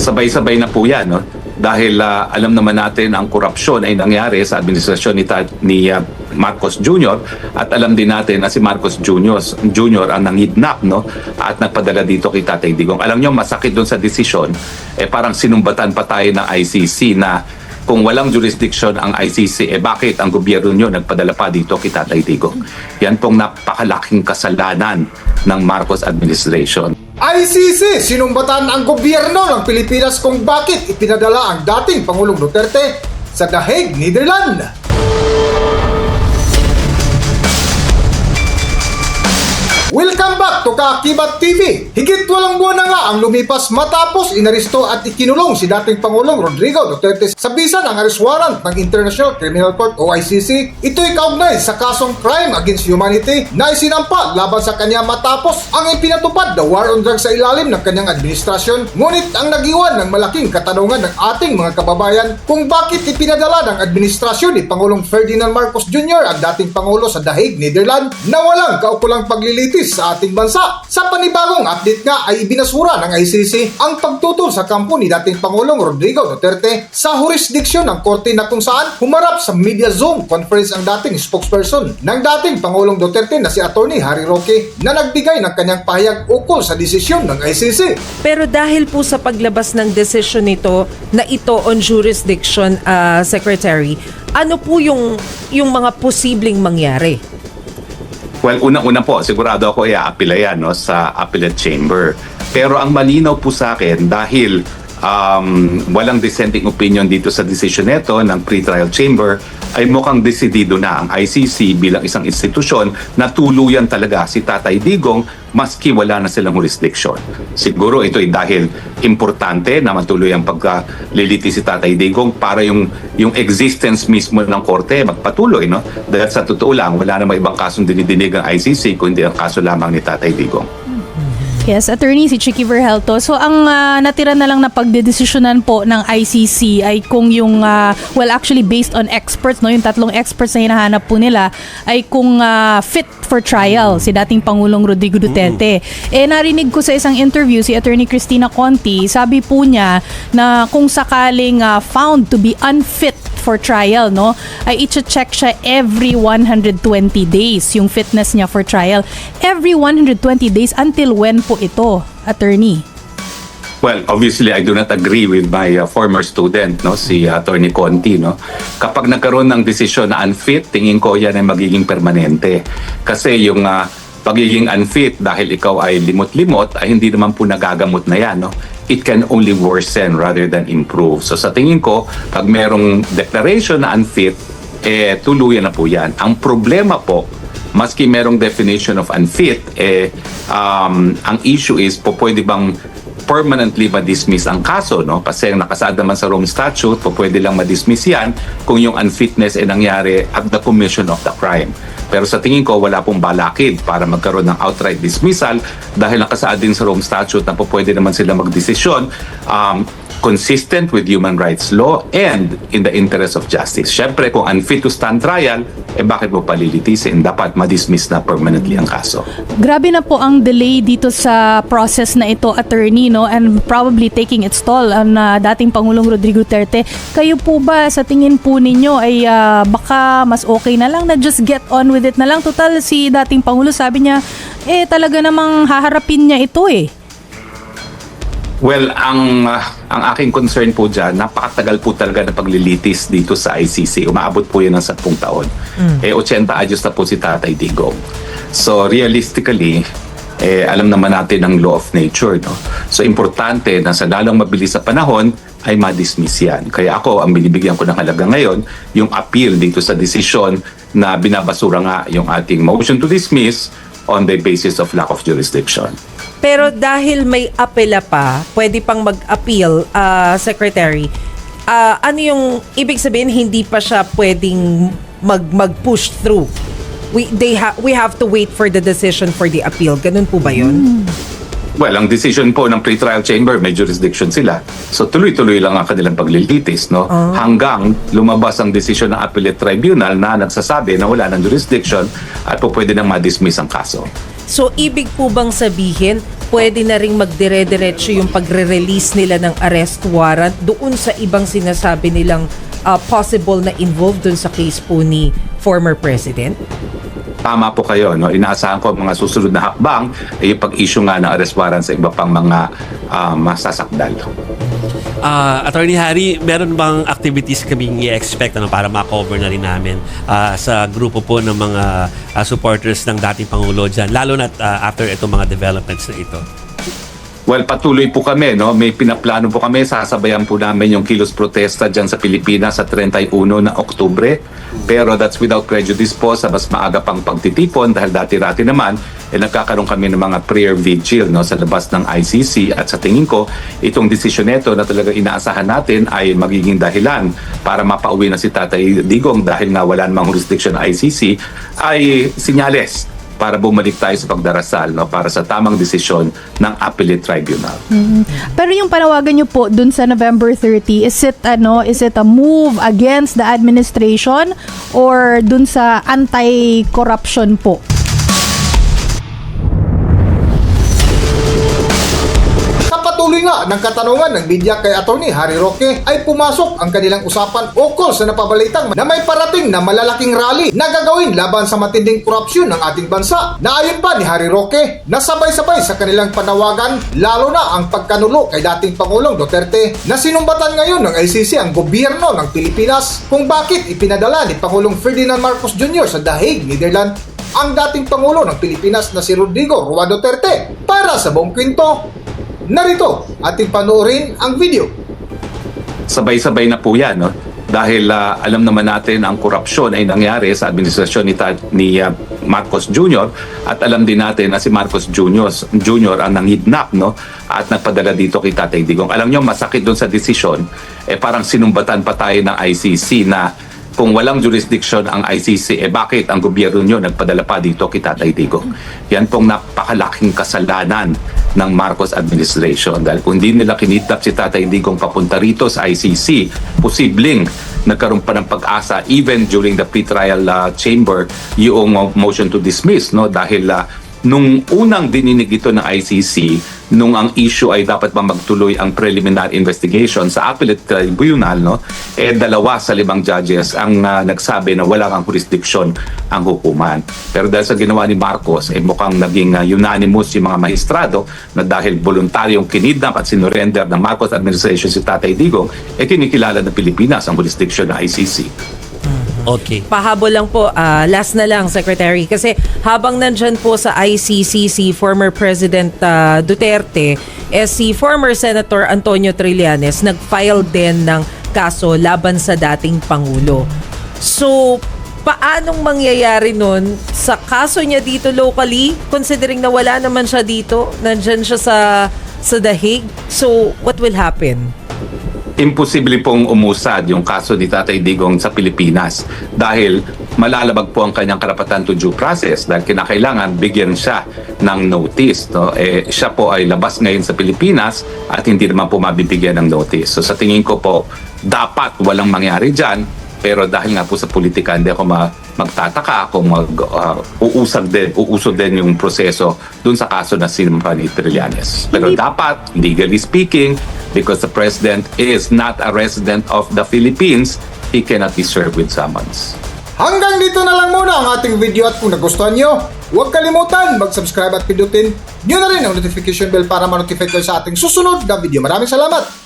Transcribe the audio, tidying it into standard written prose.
sabay-sabay na po yan, no? Dahil alam naman natin ang korupsyon ay nangyari sa administrasyon ni Marcos Jr. at alam din natin na si Marcos Jr. ang nanghidnap, no? At nagpadala dito kay Tatay Digong. Alam nyo, masakit doon sa desisyon, parang sinumbatan pa tayo ng ICC na kung walang jurisdiction ang ICC, bakit ang gobyerno nyo nagpadala pa dito kay Tatay Digong? Yan pong napakalaking kasalanan ng Marcos administration. ICC, sinumbatan ang gobyerno ng Pilipinas kung bakit ipinadala ang dating Pangulong Duterte sa The Hague, Netherlands. Welcome back to Kaakibat TV. Higit walang buwan na nga ang lumipas matapos inaresto at ikinulong si dating Pangulong Rodrigo Duterte sa bisa ng arrest warrant ng International Criminal Court o ICC. Ito'y kaugnay sa kasong crime against humanity na isinampa laban sa kanya matapos ang ipinatupad na war on drugs sa ilalim ng kanyang administrasyon. Ngunit ang nagiwan ng malaking katanungan ng ating mga kababayan kung bakit ipinadala ng administrasyon ni Pangulong Ferdinand Marcos Jr. ang dating Pangulo sa The Hague, Netherlands na walang kaukulang paglilitis sa ating bansa. Sa panibagong update nga ay ibinasura ng ICC ang pagtutol sa kampo ni dating Pangulong Rodrigo Duterte sa jurisdiksyon ng korte na kung saan humarap sa media Zoom conference ang dating spokesperson ng dating Pangulong Duterte na si Attorney Harry Roque na nagbigay ng kanyang pahayag ukol sa desisyon ng ICC. Pero dahil po sa paglabas ng desisyon nito na ito on jurisdiction, Secretary, ano po yung mga posibleng mangyari? Well, unang-una po, sigurado ako i-appeal yan, no, sa appellate chamber. Pero ang malinaw po sa akin, dahil walang dissenting opinion dito sa decision nito ng pre-trial chamber, ay mukhang desidido na ang ICC bilang isang institusyon na tuluyan talaga si Tatay Digong maski wala na silang jurisdiction. Siguro ito ay dahil importante na matuloy ang pagkaliliti si Tatay Digong para yung existence mismo ng korte magpatuloy, no? Dahil sa totoo lang, wala namang ibang kasong dinidinig ang ICC kundi ang kaso lamang ni Tatay Digong. Yes, attorney si Chicky Verhelto. So ang natira na lang na pagdedesisyonan po ng ICC ay kung yung actually based on experts, no, yung tatlong experts na hinahanap po nila ay kung fit for trial si dating Pangulong Rodrigo Duterte. Narinig ko sa isang interview si Attorney Cristina Conti, sabi po niya na kung sakaling found to be unfit for trial, no, ay i-check siya every 120 days yung fitness niya for trial. Every 120 days until when po ito, attorney? Well, obviously, I do not agree with my former student, no, si Attorney Conti, no. Kapag nagkaroon ng desisyon na unfit, tingin ko yan ay magiging permanente. Kasi yung pagiging unfit dahil ikaw ay limot-limot ay hindi naman po nagagamot na yan, no. It can only worsen rather than improve. So sa tingin ko, pag merong declaration na unfit, tuluyan na po yan. Ang problema po, maski merong definition of unfit, ang issue is po pwede bang permanently ma-dismiss ang kaso, no? Kasi nakasaad naman sa Rome Statute, po pwede lang ma-dismiss yan kung yung unfitness ay nangyari at the commission of the crime. Pero sa tingin ko, wala pong balakid para magkaroon ng outright dismissal dahil nakasaad din sa Rome Statute na po pwede naman sila magdesisyon consistent with human rights law and in the interest of justice. Siyempre, kung unfit to stand trial, bakit mo palilitisin? Dapat ma-dismiss na permanently ang kaso. Grabe na po ang delay dito sa process na ito, attorney, no, and probably taking its toll on dating Pangulong Rodrigo Duterte. Kayo po ba, sa tingin po ninyo, ay baka mas okay na lang na just get on with it na lang? Total, si dating Pangulo sabi niya, talaga namang haharapin niya ito Well, ang aking concern po dyan, napakatagal po talaga na paglilitis dito sa ICC. Umaabot po yun ng 10 taon. 80 anyos na po si Tatay Digong. So realistically, alam naman natin ang law of nature, no? So importante na sa lalong mabilis sa panahon ay ma-dismiss yan. Kaya ako, ang binibigyan ko ng halaga ngayon, yung appeal dito sa desisyon na binabasura nga yung ating motion to dismiss on the basis of lack of jurisdiction. Pero dahil may apela pa, pwede pang mag-appeal, Secretary. Ano yung ibig sabihin, hindi pa siya pwedeng mag-push through? We have to wait for the decision for the appeal. Ganun po ba yun? Well, ang decision po ng pre-trial chamber, may jurisdiction sila. So tuloy-tuloy lang ang kanilang paglilitis, no? Hanggang lumabas ang desisyon ng appellate tribunal na nagsasabi na wala ng jurisdiction at po pwede nang ma-dismiss ang kaso. So, ibig po bang sabihin, pwede na ring magdire-diretso yung pagre-release nila ng arrest warrant doon sa ibang sinasabi nilang possible na involved doon sa case po ni former president? Tama po kayo, no? Inaasahan ko mga susunod na hakbang ay yung pag-issue nga ng arrest warrant sa iba pang mga masasakdal. Attorney Harry, meron bang activities kaming i-expect para ma-cover na rin namin sa grupo po ng mga supporters ng dating Pangulo dyan, lalo na after itong mga developments na ito? Well, patuloy po kami, no? May pinaplano po kami, sasabayan po namin yung kilos protesta dyan sa Pilipinas sa 31 na Oktubre. Pero that's without prejudice po sa mas maaga pang pagtitipon dahil dati-rati naman nagkakaroon kami ng mga prayer vigil, no, sa labas ng ICC, at sa tingin ko itong desisyon nito na talaga inaasahan natin ay magiging dahilan para mapauwi na si Tatay Digong dahil nga wala namang jurisdiction ng ICC ay sinyales para bumalik tayo sa pagdarasal, no, para sa tamang desisyon ng Appellate Tribunal. Pero yung panawagan nyo po dun sa November 30, is it a move against the administration or dun sa anti-corruption po? Patuloy nga ng katanungan ng media kay Attorney Harry Roque ay pumasok ang kanilang usapan ukol sa napabalitang na may parating na malalaking rally na gagawin laban sa matinding korupsyon ng ating bansa. Naayon pa ni Harry Roque na sabay-sabay sa kanilang panawagan lalo na ang pagkanulo kay dating Pangulong Duterte na sinumbatan ngayon ng ICC ang gobyerno ng Pilipinas kung bakit ipinadala ni Pangulong Ferdinand Marcos Jr. sa The Hague, Netherlands ang dating Pangulo ng Pilipinas na si Rodrigo Roa Duterte para sa buong kwento. Narito, ating panoorin ang video. Sabay-sabay na po yan, no? Dahil alam naman natin ang korupsyon ay nangyari sa administrasyon ni Marcos Jr. at alam din natin na si Marcos Jr. ang nanghidnap, no? At nagpadala dito kay Tatay Digong. Alam nyo, masakit doon sa desisyon, parang sinumbatan pa tayo ng ICC na kung walang jurisdiction ang ICC, bakit ang gobyerno nyo nagpadala pa dito kay Tatay Digong? Yan pong napakalaking kasalanan ng Marcos administration. Dahil kung hindi nila kinidnap si Tatay Digong papunta rito sa ICC, posibleng nagkaroon pa ng pag-asa even during the pre-trial chamber yung motion to dismiss, no? Dahil nung unang dininig ito ng ICC, nung ang issue ay dapat ba magtuloy ang preliminary investigation sa Appellate Tribunal, no? 2 sa 5 judges ang nagsabi na wala kang jurisdiction ang hukuman. Pero dahil sa ginawa ni Marcos, mukhang naging unanimous yung mga maestrado na dahil voluntaryong kinidnap at sinurrender ng Marcos administration si Tatay Digong, kinikilala ng Pilipinas ang jurisdiction ng ICC. Okay. Pahabol lang po, last na lang, Secretary. Kasi habang nandyan po sa ICC si former President Duterte, si former Senator Antonio Trillanes nag-file din ng kaso laban sa dating Pangulo. So, paanong mangyayari nun sa kaso niya dito locally, considering na wala naman siya dito, nandyan siya sa The Hague? So, what will happen? Imposible pong umusad yung kaso ni Tatay Digong sa Pilipinas dahil malalabag po ang kanyang karapatan to due process dahil kinakailangan bigyan siya ng notice, no? Siya po ay labas ngayon sa Pilipinas at hindi naman po mabibigyan ng notice. So sa tingin ko po, dapat walang mangyari dyan, pero dahil nga po sa politika hindi ako magtataka kung uusad din yung proseso dun sa kaso na sinumpa ni Trillanes. Pero dapat, legally speaking, because the President is not a resident of the Philippines, he cannot be served with summons. Hanggang dito na lang muna ang ating video at kung nagustuhan nyo, huwag kalimutan mag-subscribe at pindutin nyo na rin ang notification bell para ma-notify kayo sa ating susunod na video. Maraming salamat!